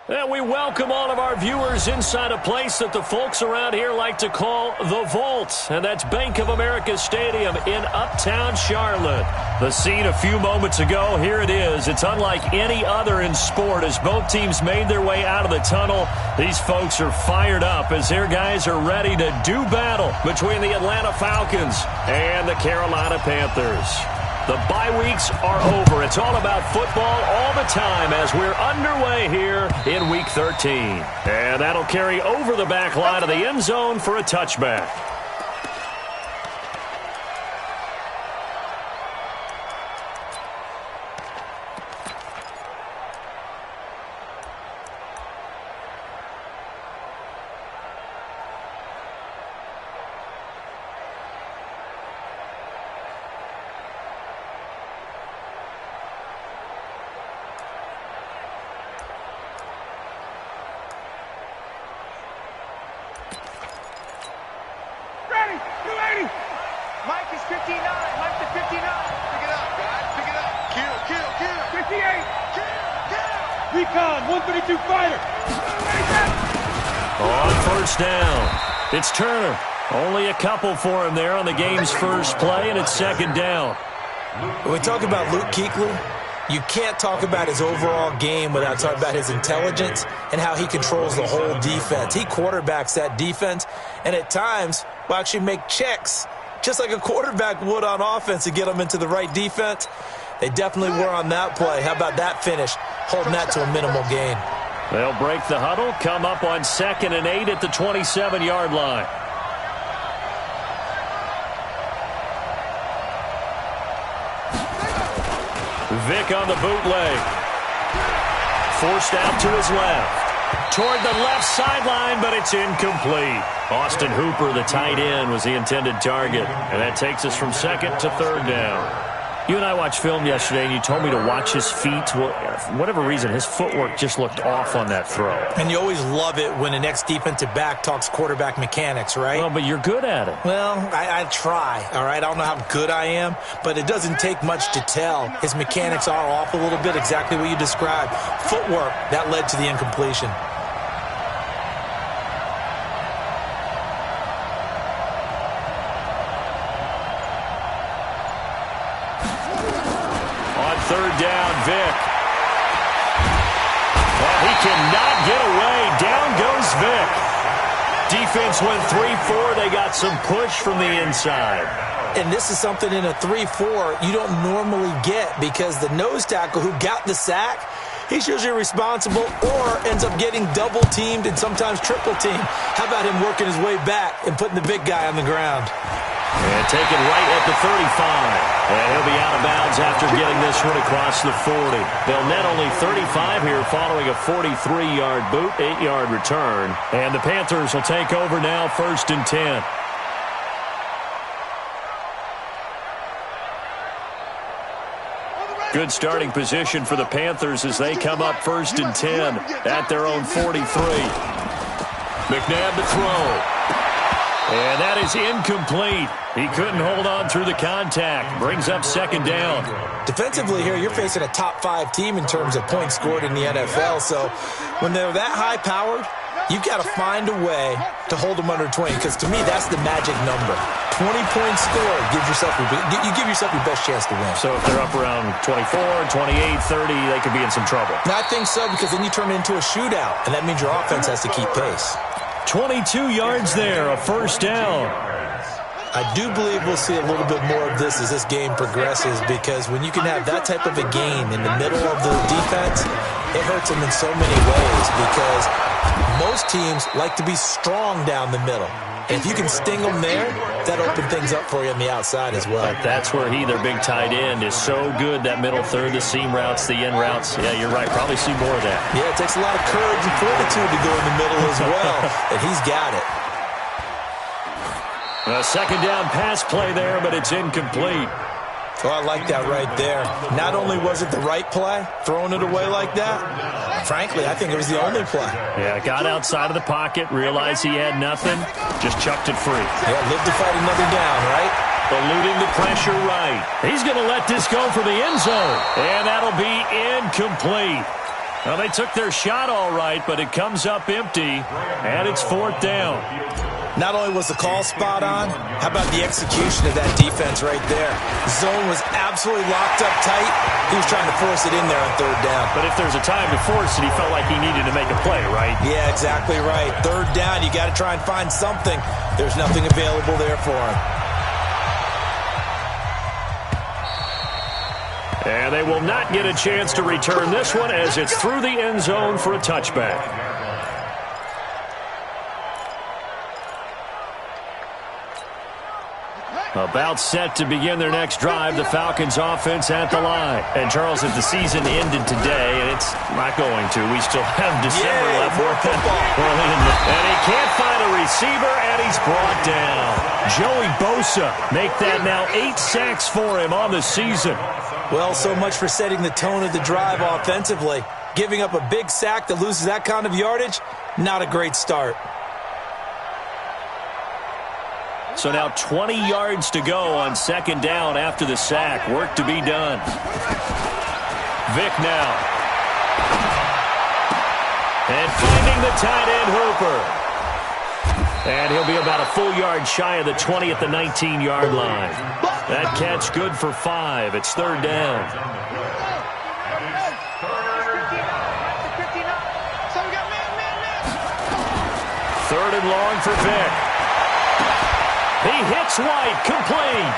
And we welcome all of our viewers inside a place that the folks around here like to call the Vault. And that's Bank of America Stadium in Uptown Charlotte. The scene a few moments ago, here it is. It's unlike any other in sport as both teams made their way out of the tunnel. These folks are fired up as their guys are ready to do battle between the Atlanta Falcons and the Carolina Panthers. The bye weeks are over. It's all about football all the time as we're underway here in Week 13. And that'll carry over the back line of the end zone for a touchback. Mike is 59. Mike to 59. Pick it up, guys. Pick it up. Kill. 58. Kill. Recon, 132 fighter. On first down, it's Turner. Only a couple for him there on the game's first play, and it's second down. When we talk about Luke Kuechly, you can't talk about his overall game without talking about his intelligence and how he controls the whole defense. He quarterbacks that defense, and at times will actually make checks, just like a quarterback would on offense to get them into the right defense. They definitely were on that play. How about that finish, holding that to a minimal gain? They'll break the huddle, come up on 2nd and 8 at the 27-yard line. Vick on the bootleg. Forced out to his left. Toward the left sideline, but it's incomplete. Austin Hooper, the tight end, was the intended target. And that takes us from 2nd to 3rd down. You and I watched film yesterday, and you told me to watch his feet. Well, for whatever reason, his footwork just looked off on that throw. And you always love it when the next defensive back talks quarterback mechanics, right? Well, but you're good at it. Well, I try, all right? I don't know how good I am, but it doesn't take much to tell. His mechanics are off a little bit, exactly what you described. Footwork, that led to the incompletion. Third down, Vick. Well, he cannot get away. Down goes Vick. Defense went 3-4. They got some push from the inside. And this is something in a 3-4 you don't normally get because the nose tackle who got the sack, he's usually responsible or ends up getting double-teamed and sometimes triple-teamed. How about him working his way back and putting the big guy on the ground? And taken right at the 35. And he'll be out of bounds after getting this one across the 40. They'll net only 35 here following a 43-yard boot, 8-yard return. And the Panthers will take over now, 1st and 10. Good starting position for the Panthers as they come up 1st and 10 at their own 43. McNabb to throw. And that is incomplete. He couldn't hold on through the contact. Brings up 2nd down. Defensively here, you're facing a top-5 team in terms of points scored in the NFL. So when they're that high-powered, you've got to find a way to hold them under 20. Because to me, that's the magic number. 20 points scored. You give yourself your best chance to win. So if they're up around 24, 28, 30, they could be in some trouble. And I think so because then you turn it into a shootout. And that means your offense has to keep pace. 22 yards there, a 1st down. I do believe we'll see a little bit more of this as this game progresses because when you can have that type of a gain in the middle of the defense, it hurts them in so many ways because most teams like to be strong down the middle. And if you can sting them there, that opens things up for you on the outside as well. But that's where their big tight end, is so good, that middle third, the seam routes, the in routes. Yeah, you're right. Probably see more of that. Yeah, it takes a lot of courage and fortitude to go in the middle as well. And he's got it. A 2nd down pass play there, but it's incomplete. Oh, I like that right there. Not only was it the right play, throwing it away like that, frankly, I think it was the only play. Yeah, got outside of the pocket, realized he had nothing, just chucked it free. Yeah, live to fight another down, right? Eluding the pressure right. He's going to let this go for the end zone, and that'll be incomplete. Well, they took their shot all right, but it comes up empty, and it's 4th down. Not only was the call spot on, how about the execution of that defense right there? The zone was absolutely locked up tight. He was trying to force it in there on 3rd down. But if there's a time to force it, he felt like he needed to make a play, right? Yeah, exactly right. 3rd down, you got to try and find something. There's nothing available there for him. And they will not get a chance to return this one as it's through the end zone for a touchback. About set to begin their next drive, the Falcons offense at the line. And Charles, if the season ended today, and it's not going to, we still have December left. More football. And he can't find a receiver, and he's brought down. Joey Bosa make that now 8 sacks for him on the season. Well, so much for setting the tone of the drive offensively. Giving up a big sack that loses that kind of yardage, not a great start. So now 20 yards to go on 2nd down after the sack. Work to be done. Vick now. And finding the tight end Hooper. And he'll be about a full yard shy of the 20 at the 19-yard line. That catch good for 5. It's 3rd down. 3rd and long for Vick. He hits White, complete.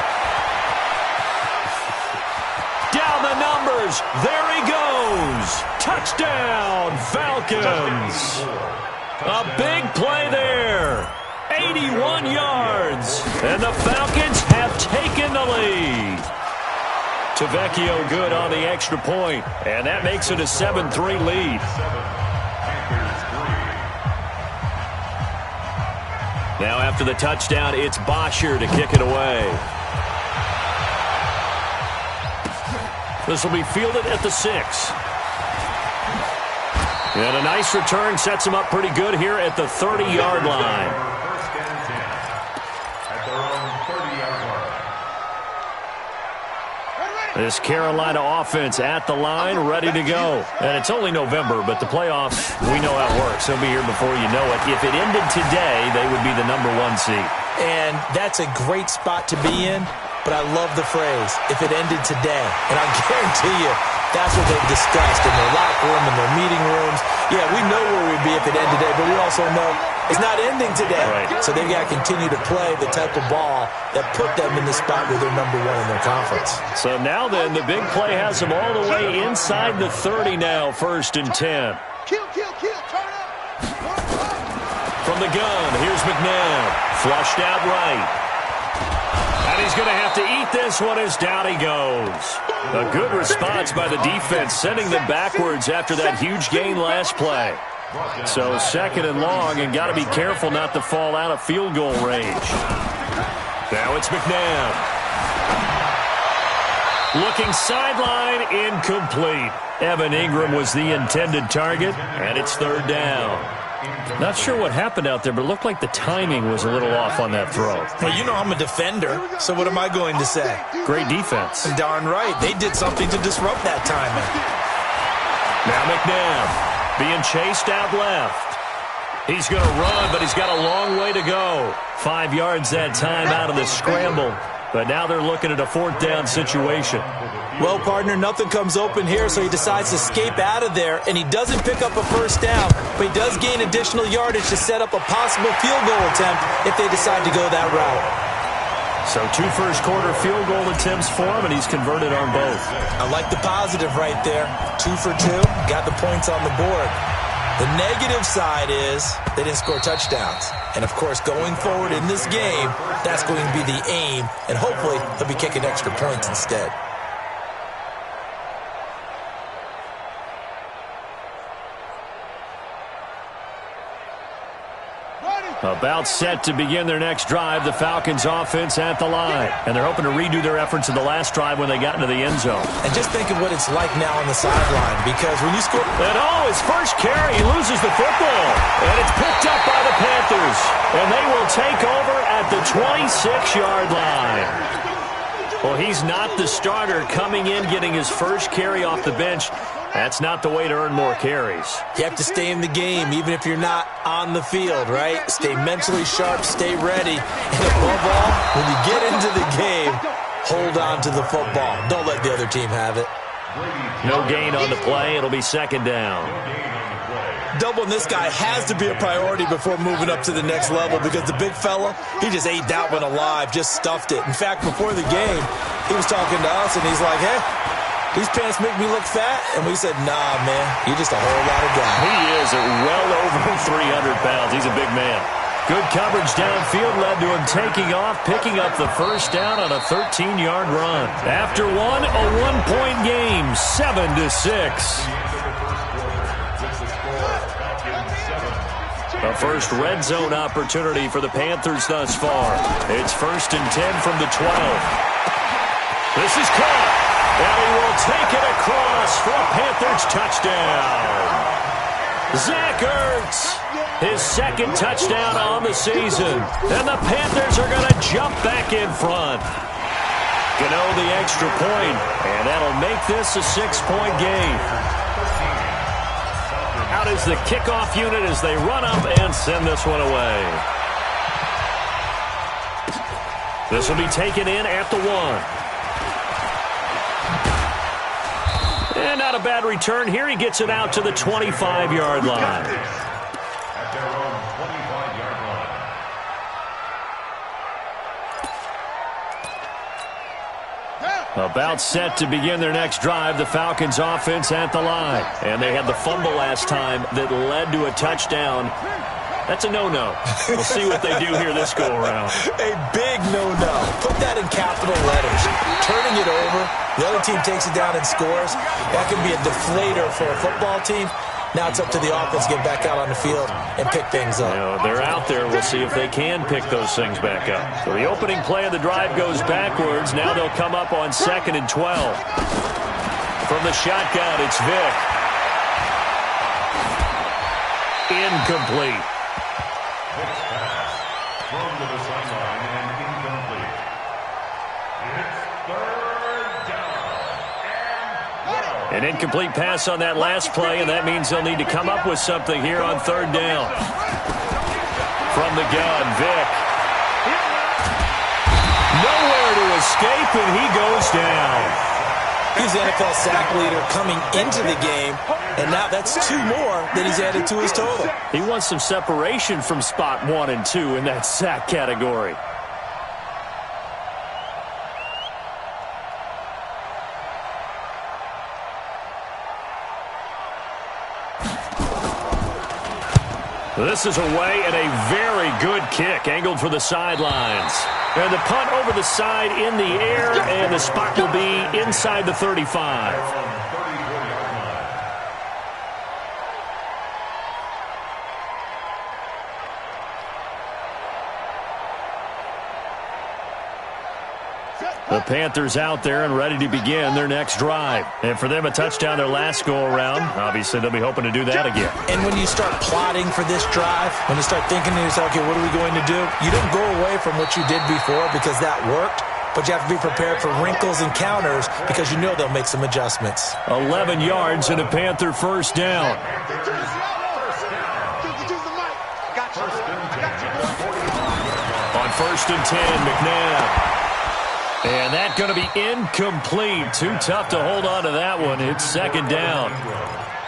Down the numbers. There he goes. Touchdown, Falcons. A big play there. 81 yards. And the Falcons have taken the lead. Tavecchio good on the extra point. And that makes it a 7-3 lead. Now after the touchdown, it's Bosher to kick it away. This will be fielded at the 6. And a nice return sets him up pretty good here at the 30-yard line. This Carolina offense at the line, ready to go. And it's only November, but the playoffs, we know how it works. They'll be here before you know it. If it ended today, they would be the number 1 seed. And that's a great spot to be in, but I love the phrase, if it ended today. And I guarantee you, that's what they've discussed in their locker room, in their meeting rooms. Yeah, we know where we'd be if it ended today, but we also know it's not ending today. Right. So they've got to continue to play the type of ball that put them in the spot where they're number 1 in their conference. So now then, the big play has them all the way inside the 30 now, 1st and 10. Kill, turn up. From the gun, here's McNabb. Flushed out right. And he's going to have to eat this one as down he goes. A good response by the defense, sending them backwards after that huge gain last play. So 2nd and long, and got to be careful not to fall out of field goal range. Now it's McNabb. Looking sideline, incomplete. Evan Ingram was the intended target, and it's 3rd down. Not sure what happened out there, but it looked like the timing was a little off on that throw. Well, you know I'm a defender, so what am I going to say? Great defense. Darn right. They did something to disrupt that timing. Now McNabb being chased out left. He's going to run, but he's got a long way to go. 5 yards that time out of the scramble. But now they're looking at a 4th down situation. Well, partner, nothing comes open here, so he decides to escape out of there, and he doesn't pick up a 1st down, but he does gain additional yardage to set up a possible field goal attempt if they decide to go that route. So 2 first-quarter field goal attempts for him, and he's converted on both. I like the positive right there. 2 for 2, got the points on the board. The negative side is they didn't score touchdowns. And, of course, going forward in this game, that's going to be the aim, and hopefully he'll be kicking extra points instead. About set to begin their next drive, the Falcons offense at the line. And they're hoping to redo their efforts in the last drive when they got into the end zone. And just think of what it's like now on the sideline, because when you score... And his first carry, he loses the football. And it's picked up by the Panthers. And they will take over at the 26-yard line. Well, he's not the starter coming in, getting his first carry off the bench. That's not the way to earn more carries. You have to stay in the game, even if you're not on the field, right? Stay mentally sharp, stay ready, and above all, when you get into the game, hold on to the football. Don't let the other team have it. No gain on the play. It'll be second down. Doubling this guy has to be a priority before moving up to the next level because the big fella, he just ate that one alive, just stuffed it. In fact, before the game, he was talking to us, and he's like, hey, these pants make me look fat. And we said, nah, man, you're just a whole lot of guy. He is at well over 300 pounds. He's a big man. Good coverage downfield led to him taking off, picking up the first down on a 13-yard run. After one, a one-point game, 7-6. A first red zone opportunity for the Panthers thus far. It's 1st and 10 from the 12. This is caught, and he will take it across for a Panthers touchdown. Zach Ertz, his second touchdown on the season. And the Panthers are going to jump back in front. Gano the extra point, and that'll make this a 6-point game. Out is the kickoff unit as they run up and send this one away. This will be taken in at the 1. And not a bad return here. He gets it out to the 25-yard line. About set to begin their next drive, the Falcons offense at the line. And they had the fumble last time that led to a touchdown. That's a no-no. We'll see what they do here this go-around. A big no-no. Put that in capital letters. Turning it over, the other team takes it down and scores. That can be a deflator for a football team. Now it's up to the offense to get back out on the field and pick things up. You know, they're out there. We'll see if they can pick those things back up. So the opening play of the drive goes backwards. Now they'll come up on 2nd and 12. From the shotgun, it's Vick. Incomplete. Thrown to the sideline and incomplete. It's 3rd down. An incomplete pass on that last play, and that means they'll need to come up with something here on 3rd down. From the gun, Vick. Nowhere to escape, and he goes down. He's the NFL sack leader coming into the game, and now that's 2 more that he's added to his total. He wants some separation from spot 1 and 2 in that sack category. This is away and a very good kick, angled for the sidelines. And the punt over the side in the air, and the spot will be inside the 35. The Panthers out there and ready to begin their next drive. And for them, a touchdown their last go-around. Obviously, they'll be hoping to do that again. And when you start plotting for this drive, when you start thinking to yourself, okay, what are we going to do? You don't go away from what you did before because that worked, but you have to be prepared for wrinkles and counters because you know they'll make some adjustments. 11 yards and a Panther first down. On 1st and 10, McNabb. And that's going to be incomplete. Too tough to hold on to that one. It's 2nd down.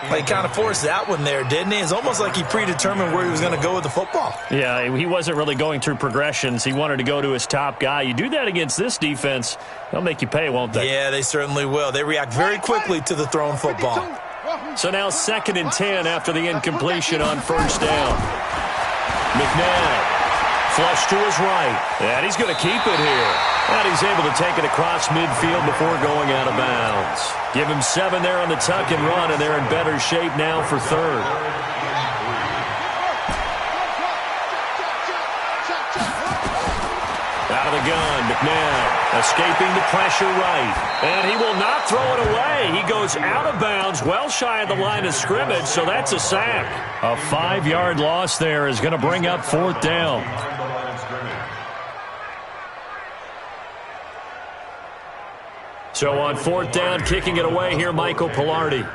He kind of forced that one there, didn't he? It's almost like he predetermined where he was going to go with the football. Yeah, he wasn't really going through progressions. He wanted to go to his top guy. You do that against this defense, they'll make you pay, won't they? Yeah, they certainly will. They react very quickly to the thrown football. So now 2nd and 10 after the incompletion on 1st down. McNabb. Flush to his right. And he's going to keep it here. And he's able to take it across midfield before going out of bounds. Give him 7 there on the tuck and run, and they're in better shape now for 3rd. Out of the gun, McNabb escaping the pressure right. And he will not throw it away. He goes out of bounds, well shy of the line of scrimmage, so that's a sack. A 5-yard loss there is going to bring up 4th down. So on 4th down, kicking it away here, Michael Pilardi.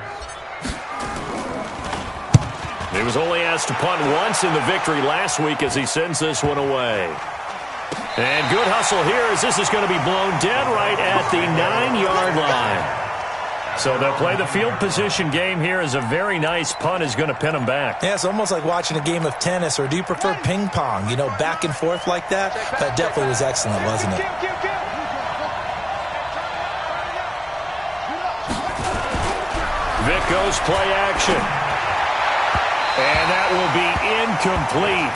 He was only asked to punt once in the victory last week as he sends this one away. And good hustle here as this is going to be blown dead right at the 9-yard line. So they'll play the field position game here as a very nice punt is going to pin them back. Yeah, it's almost like watching a game of tennis, or do you prefer ping pong? You know, back and forth like that? That definitely was excellent, wasn't it? Vic goes play action. And that will be incomplete.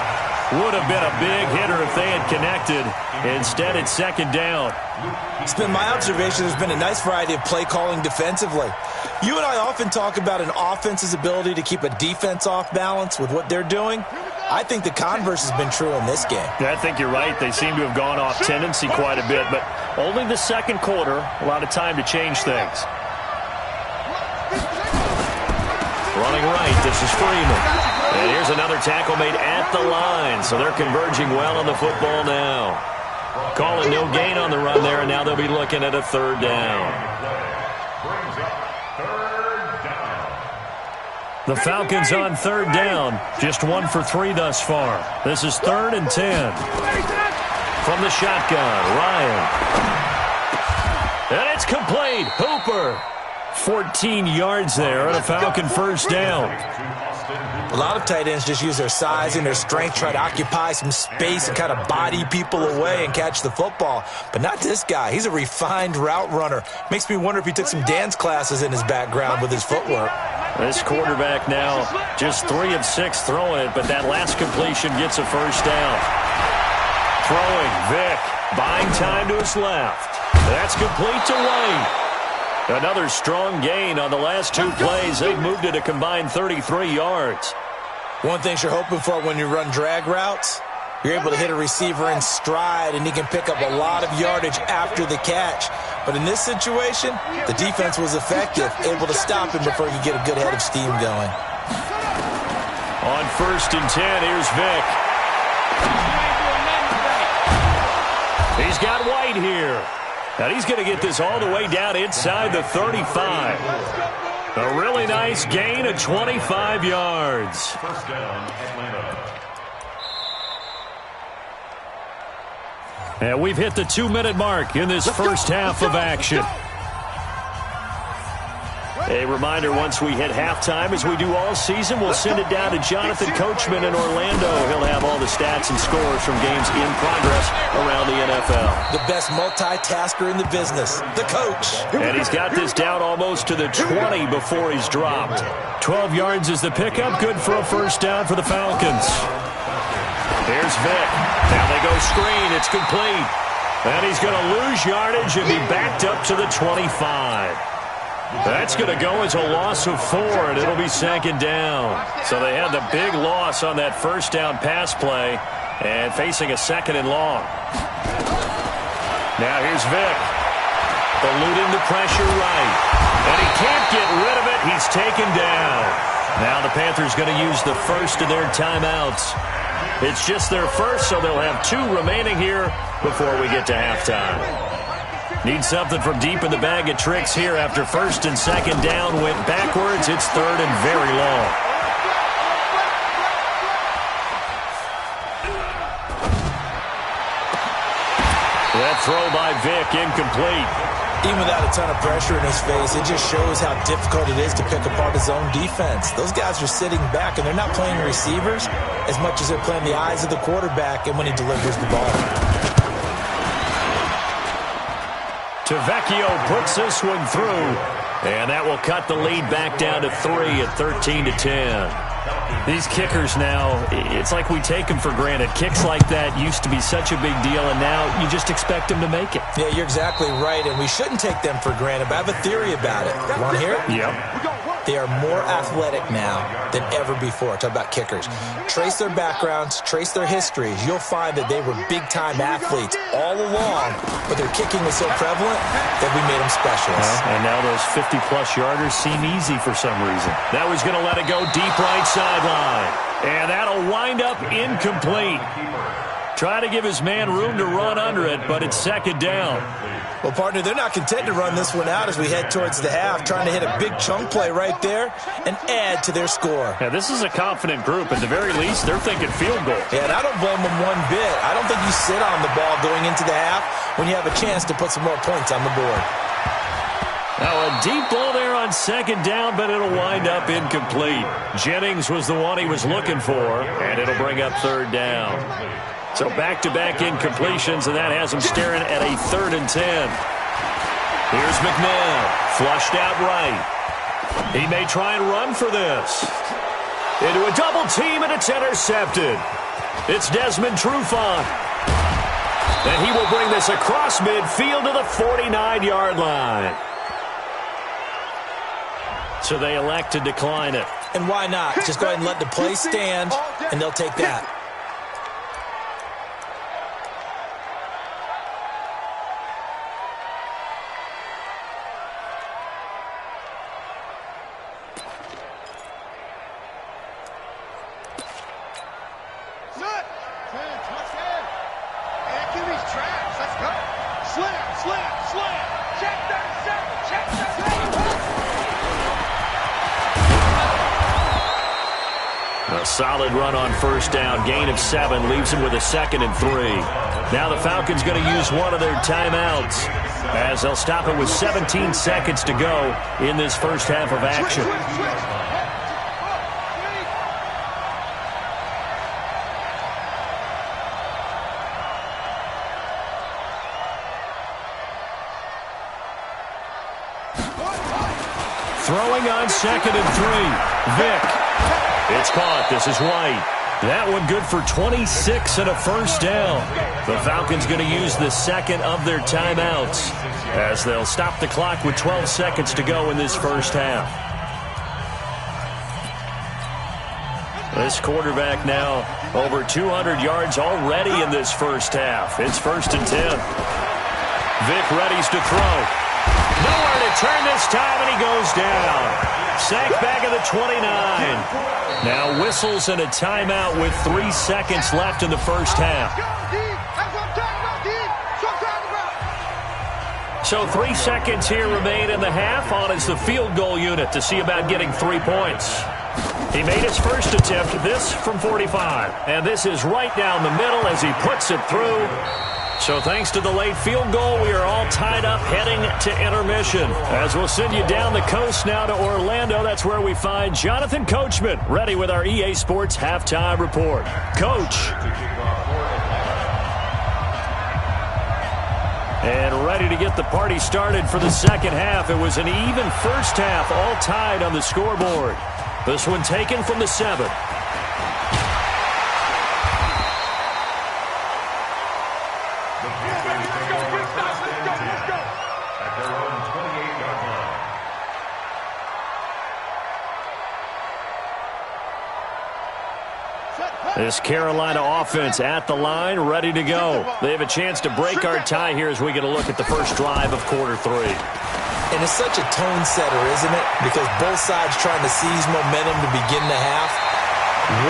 Would have been a big hitter if they had connected. Instead, it's second down. It's been my observation there's been a nice variety of play calling defensively. You and I often talk about an offense's ability to keep a defense off balance with what they're doing. I think the converse has been true in this game. Yeah, I think you're right. They seem to have gone off tendency quite a bit, but only the second quarter, a lot of time to change things. Running right, this is Freeman. And here's another tackle made at the line, so they're converging well on the football now. Calling no gain on the run there, and now they'll be looking at a third down. The Falcons on third down, just 1 for 3 thus far. This is 3rd and 10. From the shotgun, Ryan. And it's complete. Hooper. 14 yards there on a Falcon first down. A lot of tight ends just use their size and their strength, try to occupy some space and kind of body people away and catch the football. But not this guy. He's a refined route runner. Makes me wonder if he took some dance classes in his background with his footwork. This quarterback now just 3 of 6 throwing it, but that last completion gets a first down. Throwing, Vic, buying time to his left. That's complete to White. Another strong gain on the last 2 plays. They've moved it a combined 33 yards. One thing you're hoping for when you run drag routes, you're able to hit a receiver in stride, and he can pick up a lot of yardage after the catch. But in this situation, the defense was effective, able to stop him before he could get a good head of steam going. On 1st and 10, here's Vic. He's got White here. And he's going to get this all the way down inside the 35. A really nice gain of 25 yards. First down, Atlanta. And we've hit the 2-minute mark in this first half of action. A reminder, once we hit halftime, as we do all season, we'll send it down to Jonathan Coachman in Orlando. He'll have all the stats and scores from games in progress around the NFL. The best multitasker in the business, the coach. And he's got this down almost to the 20 before he's dropped. 12 yards is the pickup, good for a first down for the Falcons. Here's Vic. Now they go screen. It's complete. And he's going to lose yardage and be backed up to the 25. That's going to go as a loss of 4, and it'll be second down. So they had the big loss on that first down pass play and facing a 2nd and long. Now here's Vic. Eluding the pressure right. And he can't get rid of it. He's taken down. Now the Panthers going to use the first of their timeouts. It's just their first, so they'll have 2 remaining here before we get to halftime. Need something from deep in the bag of tricks here after 1st and 2nd down. Went backwards. It's 3rd and very long. That throw by Vic incomplete. Even without a ton of pressure in his face, it just shows how difficult it is to pick apart his own defense. Those guys are sitting back, and they're not playing receivers as much as they're playing the eyes of the quarterback and when he delivers the ball. Tavecchio puts this one through, and that will cut the lead back down to 3 at 13-10. These kickers now, it's like we take them for granted. Kicks like that used to be such a big deal, and now you just expect them to make it. Yeah, you're exactly right, and we shouldn't take them for granted, but I have a theory about it. You want to hear it? Yep. They are more athletic now than ever before. Talk about kickers. Trace their backgrounds, trace their histories. You'll find that they were big-time athletes all along, but their kicking was so prevalent that we made them specialists. And now those 50-plus yarders seem easy for some reason. Now he's going to let it go deep right sideline. And that'll wind up incomplete. Trying to give his man room to run under it, but it's second down. Well, partner, they're not content to run this one out as we head towards the half, trying to hit a big chunk play right there and add to their score. Yeah, this is a confident group. At the very least, they're thinking field goal. Yeah, and I don't blame them one bit. I don't think you sit on the ball going into the half when you have a chance to put some more points on the board. Now a deep ball there on second down, but it'll wind up incomplete. Jennings was the one he was looking for, and it'll bring up third down. So back-to-back incompletions, and that has him staring at a 3rd and 10. Here's McNabb, flushed out right. He may try and run for this. Into a double team, and it's intercepted. It's Desmond Trufant. And he will bring this across midfield to the 49-yard line. So they elect to decline it. And why not? Just go ahead and let the play stand, and they'll take that. A solid run on first down. Gain of 7 leaves him with a 2nd and 3. Now the Falcons going to use one of their timeouts as they'll stop it with 17 seconds to go in this first half of action. Throwing on 2nd and 3. Vick. It's caught. This is White. That one good for 26 and a first down. The Falcons going to use the 2nd of their timeouts as they'll stop the clock with 12 seconds to go in this first half. This quarterback now over 200 yards already in this first half. It's 1st and 10. Vick readies to throw. Nowhere to turn this time, and he goes down. Sacked back at the 29. Now whistles and a timeout with 3 seconds left in the first half. So 3 seconds here remain in the half. On is the field goal unit to see about getting 3 points. He made his first attempt, this from 45. And this is right down the middle as he puts it through. So thanks to the late field goal, we are all tied up heading to intermission. As we'll send you down the coast now to Orlando, that's where we find Jonathan Coachman, ready with our EA Sports Halftime Report. Coach. And ready to get the party started for the second half. It was an even first half, all tied on the scoreboard. This one taken from the 7. This Carolina offense at the line, ready to go. They have a chance to break our tie here as we get a look at the first drive of quarter 3. And it's such a tone setter, isn't it? Because both sides trying to seize momentum to begin the half.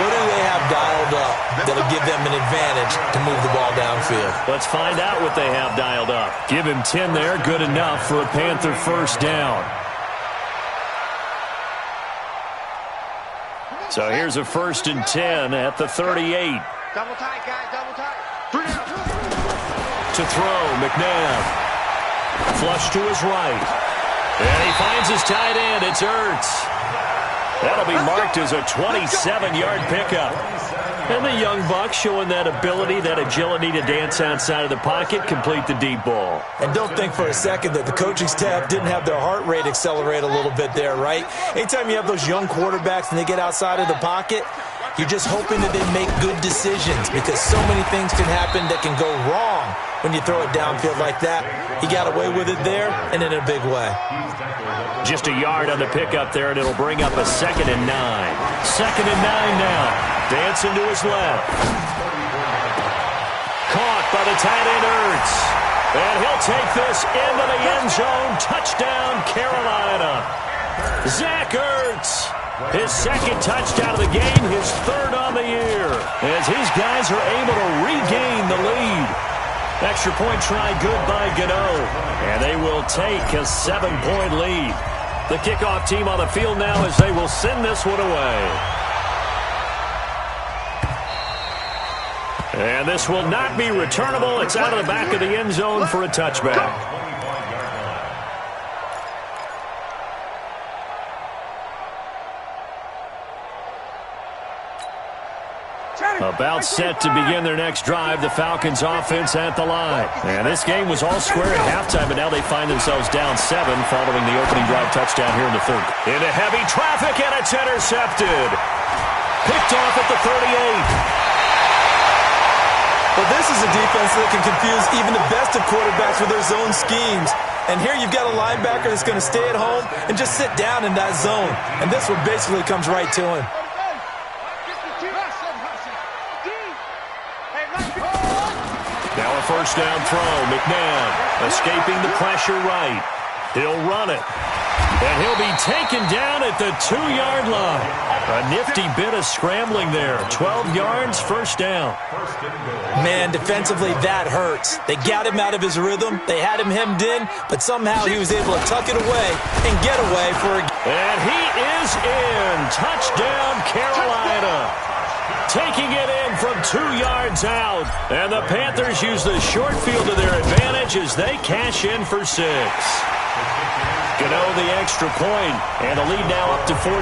What do they have dialed up that'll give them an advantage to move the ball downfield? Let's find out what they have dialed up. Give him 10 there, good enough for a Panther first down. So here's a 1st and 10 at the 38. Double tight, guys, double tight. To throw, McNabb. Flush to his right. And he finds his tight end. It's Ertz. That'll be marked as a 27-yard pickup. And the young buck showing that ability, that agility to dance outside of the pocket, complete the deep ball. And don't think for a second that the coaching staff didn't have their heart rate accelerate a little bit there, right? Anytime you have those young quarterbacks and they get outside of the pocket, you're just hoping that they make good decisions because so many things can happen that can go wrong when you throw it downfield like that. He got away with it there and in a big way. Just a yard on the pickup there, and it'll bring up a 2nd and 9. 2nd and 9 now. Dancing to his left. Caught by the tight end Ertz. And he'll take this into the end zone. Touchdown, Carolina. Zach Ertz His second touchdown of the game, his third on the year, as his guys are able to regain the lead. Extra point try good by Gano, and they will take a 7-point lead. The kickoff team on the field now as they will send this one away. And this will not be returnable. It's out of the back of the end zone for a touchback. About set to begin their next drive, the Falcons offense at the line. And this game was all square at halftime, but now they find themselves down 7 following the opening drive touchdown here in the third. Into heavy traffic, and it's intercepted. Picked off at the 38. Well, this is a defense that can confuse even the best of quarterbacks with their zone schemes. And here you've got a linebacker that's going to stay at home and just sit down in that zone. And this one basically comes right to him. Now a first down throw. McNabb escaping the pressure right. He'll run it. And he'll be taken down at the 2-yard line. A nifty bit of scrambling there. 12 yards, first down. Man, defensively, that hurts. They got him out of his rhythm. They had him hemmed in, but somehow he was able to tuck it away and get away for a... And he is in. Touchdown, Carolina. Taking it in from 2 yards out. And the Panthers use the short field to their advantage as they cash in for 6. Gano the extra point, and the lead now up to 14.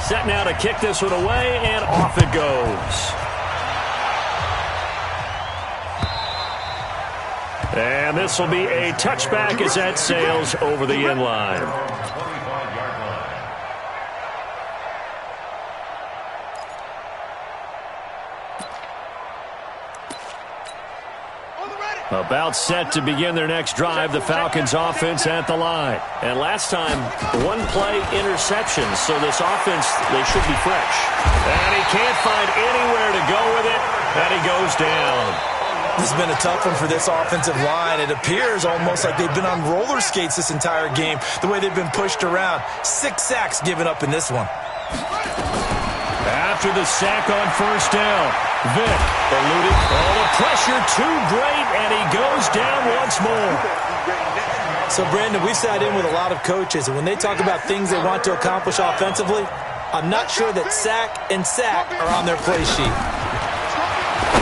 Set now to kick this one away, and off it goes. And this will be a touchback as that sails over the end line. About set to begin their next drive, the Falcons offense at the line. And last time, one-play interceptions, so this offense, they should be fresh. And he can't find anywhere to go with it, and he goes down. This has been a tough one for this offensive line. It appears almost like they've been on roller skates this entire game, the way they've been pushed around. 6 sacks given up in this one. After the sack on first down, Vick eluded. Oh, the pressure too great, and he goes down once more. So, Brandon, we've sat in with a lot of coaches, and when they talk about things they want to accomplish offensively, I'm not sure that sack and sack are on their play sheet.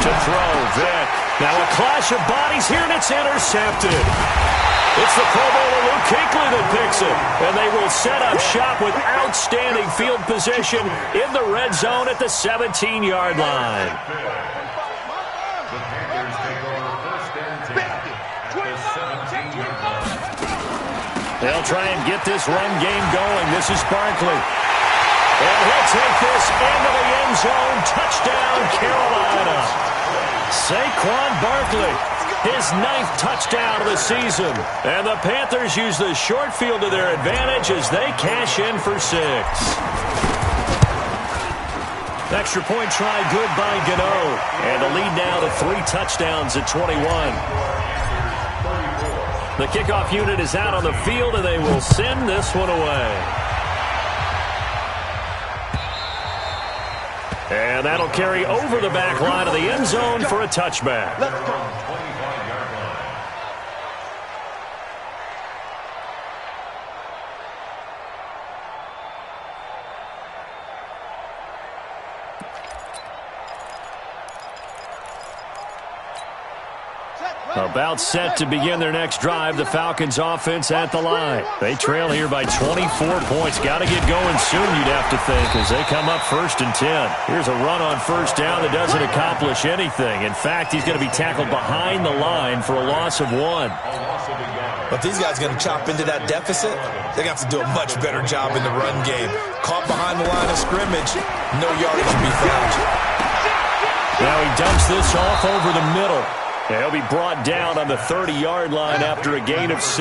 To throw, Vick. Now a clash of bodies here, and it's intercepted. It's the Pro Bowler Luke Kuechly that picks it. And they will set up shop with outstanding field position in the red zone at the 17-yard line. They'll try and get this run game going. This is Barkley. And he'll take this into the end zone. Touchdown, Carolina. Saquon Barkley, his 9th touchdown of the season. And the Panthers use the short field to their advantage as they cash in for 6. Extra point try good by Gano. And the lead now to 3 touchdowns at 21. The kickoff unit is out on the field, and they will send this one away. And that'll carry over the back line of the end zone for a touchback. About set to begin their next drive, the Falcons offense at the line. They trail here by 24 points. Got to get going soon, you'd have to think, as they come up 1st and 10. Here's a run on first down that doesn't accomplish anything. In fact, he's going to be tackled behind the line for a loss of 1. But these guys are going to chop into that deficit. They're going to have to do a much better job in the run game. Caught behind the line of scrimmage, no yardage to be found. Now he dumps this off over the middle. He'll be brought down on the 30-yard line after a gain of 6.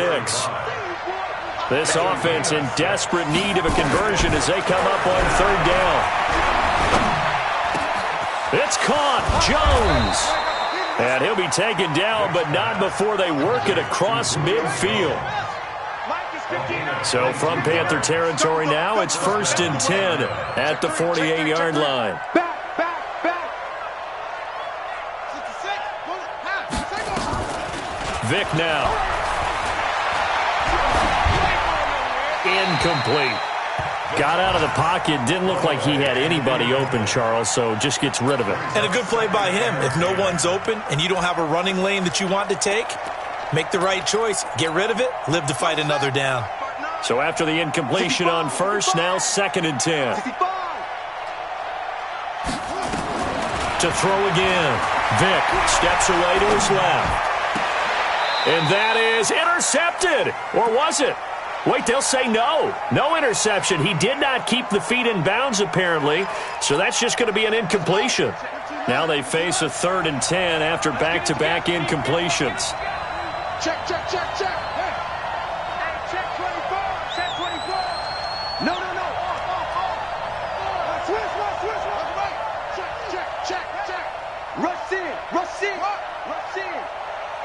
This offense in desperate need of a conversion as they come up on 3rd down. It's caught. Jones. And he'll be taken down, but not before they work it across midfield. So from Panther territory now, it's 1st and 10 at the 48-yard line. Vic now. Incomplete. Got out of the pocket. Didn't look like he had anybody open, Charles, so just gets rid of it. And a good play by him. If no one's open and you don't have a running lane that you want to take, make the right choice. Get rid of it. Live to fight another down. So after the incompletion on first, now 2nd and 10. To throw again. Vic steps away to his left. And that is intercepted. Or was it? Wait, they'll say no. No interception. He did not keep the feet in bounds, apparently. So that's just going to be an incompletion. Now they face a 3rd and 10 after back-to-back incompletions. Check. Hey, check 24. Check 24. No. Switch. Right. Check. Rush in.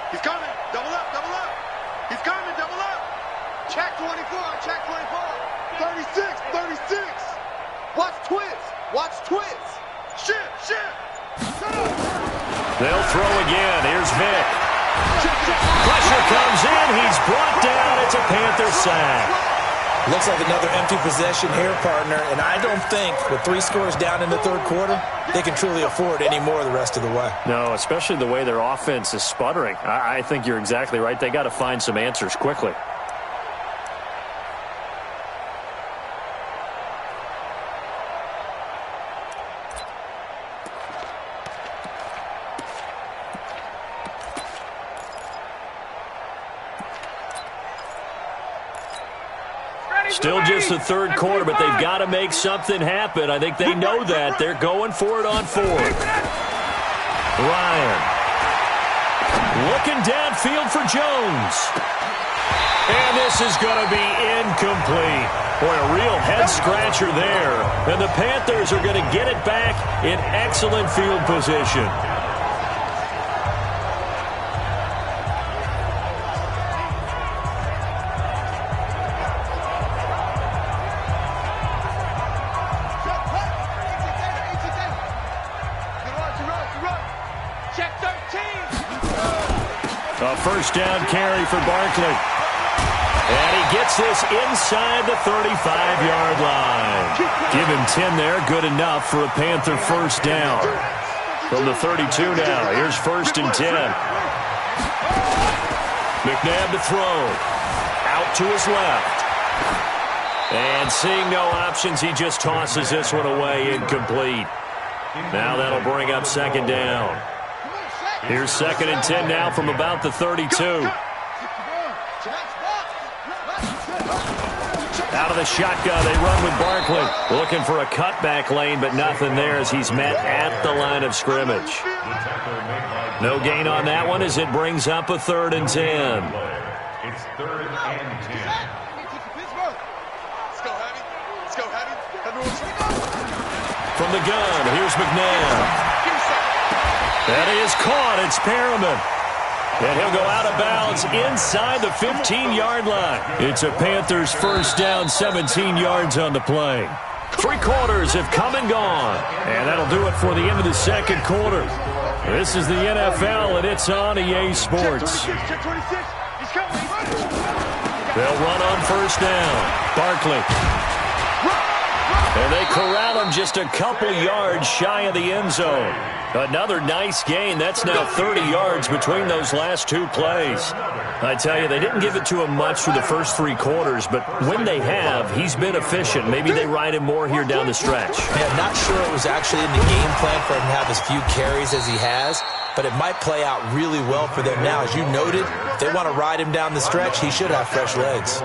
He's coming. Double up. He's coming. Double up. Check 24. 36. Watch twist. Shift. They'll throw again. Here's Vic. Pressure comes in. He's brought down. It's a Panther sack. Looks like another empty possession here, partner. And I don't think with 3 scores down in the 3rd quarter, they can truly afford any more the rest of the way. No, especially the way their offense is sputtering. I think you're exactly right. They got to find some answers quickly. Still just the 3rd quarter, but they've got to make something happen. I think they know that. They're going for it on 4th. Ryan. Looking downfield for Jones. And this is going to be incomplete. Boy, a real head-scratcher there. And the Panthers are going to get it back in excellent field position. A 1st down carry for Barkley. And he gets this inside the 35-yard line. Give him 10 there. Good enough for a Panther 1st down. From the 32 now. Here's 1st and 10. McNabb to throw. Out to his left. And seeing no options, he just tosses this one away, incomplete. Now that'll bring up 2nd down. Here's 2nd and 10 now from about the 32. Out of the shotgun, they run with Barkley. Looking for a cutback lane, but nothing there as he's met at the line of scrimmage. No gain on that one as it brings up a 3rd and 10. It's 3rd and 10. Let's go, Heavy. From the gun, here's McNabb. That is caught. It's Perriman. And he'll go out of bounds inside the 15-yard line. It's a Panthers 1st down, 17 yards on the play. 3 quarters have come and gone. And that'll do it for the end of the 2nd quarter. This is the NFL, and it's on EA Sports. They'll run on 1st down. Barkley. And they corral him just a couple yards shy of the end zone. Another nice gain. That's now 30 yards between those last 2 plays. I tell you, they didn't give it to him much through the first 3 quarters, but when they have, he's been efficient. Maybe they ride him more here down the stretch. Yeah, not sure it was actually in the game plan for him to have as few carries as he has, but it might play out really well for them now. As you noted, if they want to ride him down the stretch, he should have fresh legs.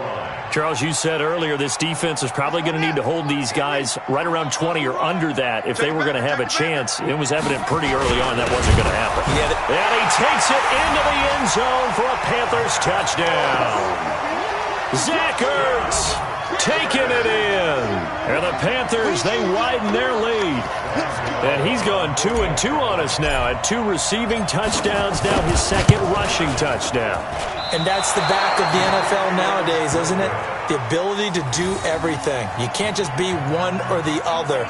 Charles, you said earlier this defense is probably going to need to hold these guys right around 20 or under that if they were going to have a chance. It was evident pretty early on that wasn't going to happen. Yeah, and he takes it into the end zone for a Panthers touchdown. Zach Ertz taking it in. And the Panthers, they widen their lead. And he's gone 2-2 on us now at 2 receiving touchdowns, now his 2nd rushing touchdown. And that's the back of the NFL nowadays, isn't it? The ability to do everything. You can't just be one or the other.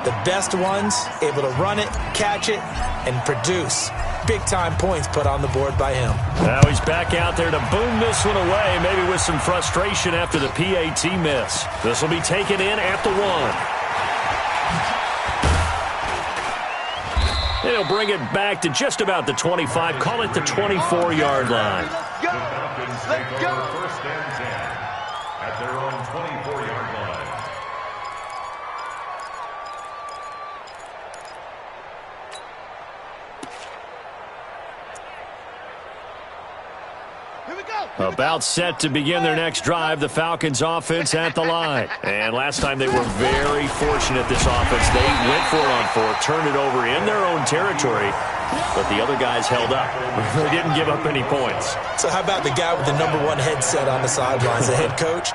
The best ones, able to run it, catch it, and produce. Big-time points put on the board by him. Now he's back out there to boom this one away, maybe with some frustration after the PAT miss. This will be taken in at the 1. And he'll bring it back to just about the 25, call it the 24-yard line. Let's go! Let's go! First and 10 at their own 24-yard line. About set to begin their next drive, the Falcons offense at the line. And last time they were very fortunate, this offense. They went for it on 4, turned it over in their own territory, but the other guys held up. They didn't give up any points. So how about the guy with the #1 headset on the sidelines, the head coach?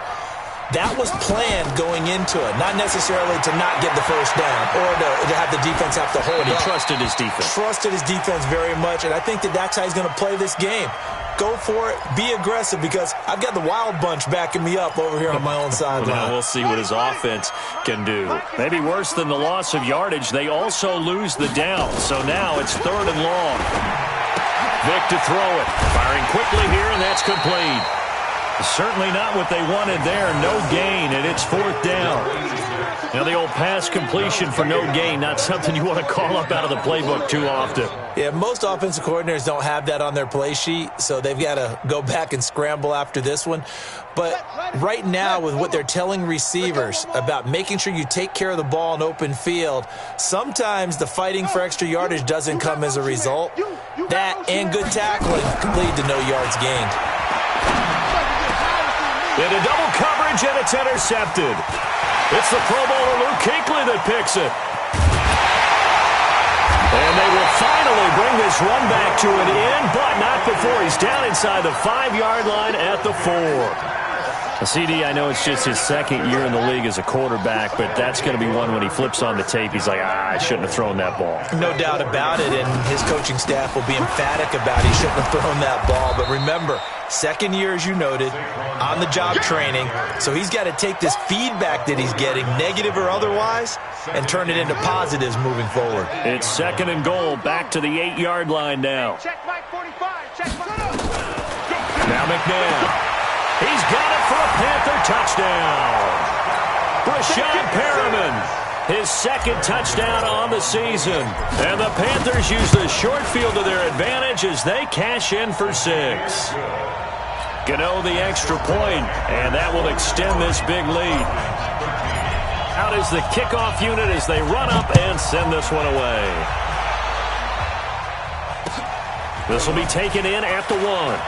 That was planned going into it, not necessarily to not get the first down or to have the defense have to hold But he up. trusted his defense. Trusted his defense very much, and I think that's how he's going to play this game. Go for it. Be aggressive, because I've got the wild bunch backing me up over here on my own sideline. Now we'll see what his offense can do. Maybe worse than the loss of yardage, they also lose the down. So now it's 3rd and long. Vic to throw it. Firing quickly here, and that's complete. Certainly not what they wanted there. No gain, and it's 4th down. Now the old pass completion for no gain, not something you want to call up out of the playbook too often. Yeah, most offensive coordinators don't have that on their play sheet, so they've got to go back and scramble after this one. But right now, with what they're telling receivers about making sure you take care of the ball in open field, sometimes the fighting for extra yardage doesn't come as a result. That and good tackling can lead to no yards gained. Into double coverage, and it's intercepted. It's the Pro Bowler Luke Kuechly that picks it. And they will finally bring this run back to an end, but not before he's down inside the 5-yard line at the 4. CD, I know it's just his 2nd year in the league as a quarterback, but that's going to be one when he flips on the tape, he's like, I shouldn't have thrown that ball. No doubt about it, and his coaching staff will be emphatic about he shouldn't have thrown that ball. But remember, 2nd year, as you noted, on-the-job training, so he's got to take this feedback that he's getting, negative or otherwise, and turn it into positives moving forward. It's 2nd and goal, back to the 8-yard line now. Check Mike 45. Check Mike. Now McNabb. He's got it for a Panther touchdown. Brashad Perriman, his 2nd touchdown on the season. And the Panthers use the short field to their advantage as they cash in for 6. Gano the extra point, and that will extend this big lead. Out is the kickoff unit as they run up and send this one away. This will be taken in at the 1.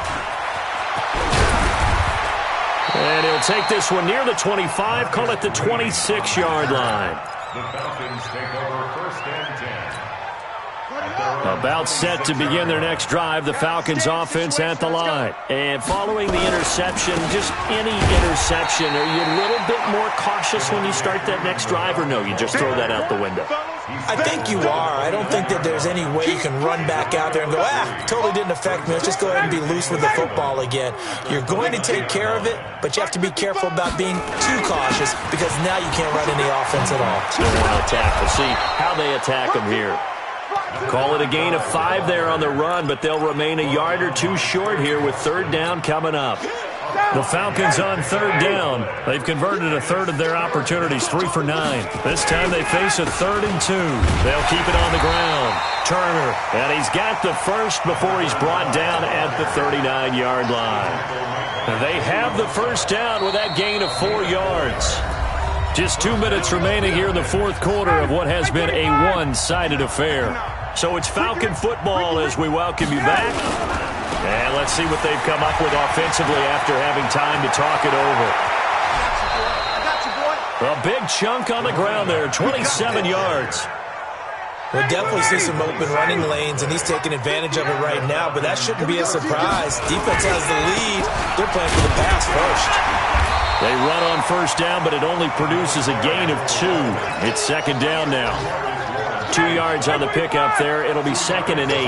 And he'll take this one near the 25, call it the 26-yard line. The Falcons take over 1st and 10. About set to begin their next drive, the Falcons offense at the line. And following the interception, just any interception, are you a little bit more cautious when you start that next drive, or no, you just throw that out the window? I think you are. I don't think that there's any way you can run back out there and go, totally didn't affect me. Let's just go ahead and be loose with the football again. You're going to take care of it, but you have to be careful about being too cautious, because now you can't run any offense at all. Still want to attack. We'll see how they attack them here. Call it a gain of 5 there on the run, but they'll remain a yard or 2 short here with 3rd down coming up. The Falcons on 3rd down. They've converted a 1/3 of their opportunities, 3 for 9. This time they face a 3rd and 2. They'll keep it on the ground. Turner, and he's got the first before he's brought down at the 39-yard line. They have the first down with that gain of 4 yards. Just 2 minutes remaining here in the 4th quarter of what has been a one-sided affair. So it's Falcon football as we welcome you back. And let's see what they've come up with offensively after having time to talk it over. A big chunk on the ground there, 27 yards. We'll definitely see some open running lanes, and he's taking advantage of it right now, but that shouldn't be a surprise. Defense has the lead. They're playing for the pass first. They run on first down, but it only produces a gain of 2. It's second down now. 2 yards on the pickup there. It'll be 2nd and 8.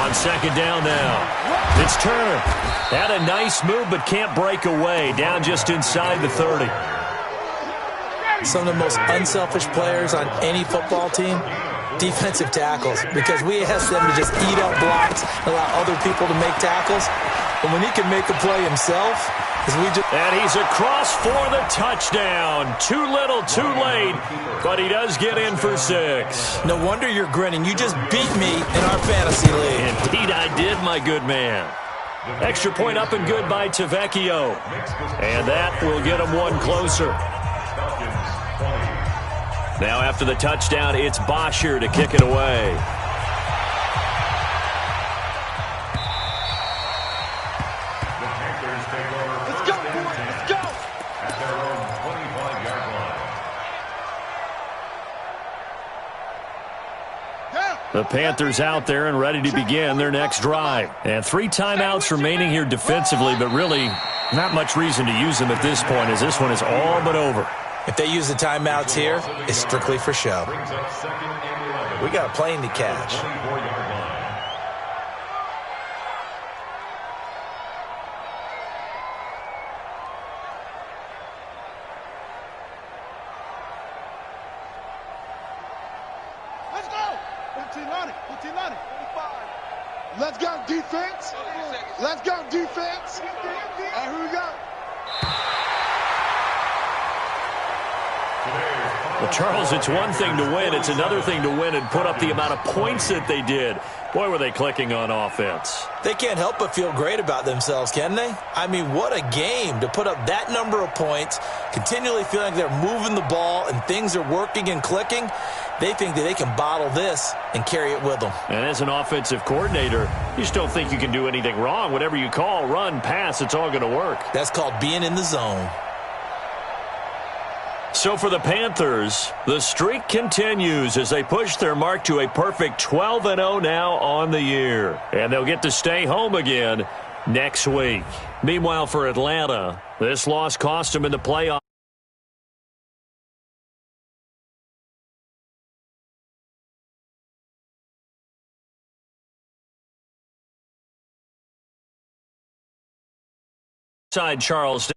On second down now. It's Turner. Had a nice move, but can't break away. Down just inside the 30. Some of the most unselfish players on any football team, defensive tackles, because we ask them to just eat up blocks, allow other people to make tackles. But when he can make the play himself, and he's across for the touchdown. Too little, too late, but he does get in for 6. No wonder you're grinning. You just beat me in our fantasy league. Indeed I did, my good man. Extra point up and good by Tavecchio. And that will get him one closer. Now after the touchdown, it's Bosher to kick it away. Let's go, boys. Let's go. At their own 25-yard line. The Panthers out there and ready to begin their next drive. And 3 timeouts remaining here defensively, but really not much reason to use them at this point, as this one is all but over. If they use the timeouts here, it's strictly for show. We got a plane to catch. Let's go. 15 on it. 15 on it. 25. Let's go, defense. Let's go, defense. All right, here we go. Well, Charles, it's one thing to win. It's another thing to win and put up the amount of points that they did. Boy, were they clicking on offense. They can't help but feel great about themselves, can they? I mean, what a game to put up that number of points, continually feeling like they're moving the ball and things are working and clicking. They think that they can bottle this and carry it with them. And as an offensive coordinator, you just don't think you can do anything wrong. Whatever you call, run, pass, it's all going to work. That's called being in the zone. So for the Panthers, the streak continues as they push their mark to a perfect 12-0 now on the year. And they'll get to stay home again next week. Meanwhile, for Atlanta, this loss cost them in the playoffs. Charles.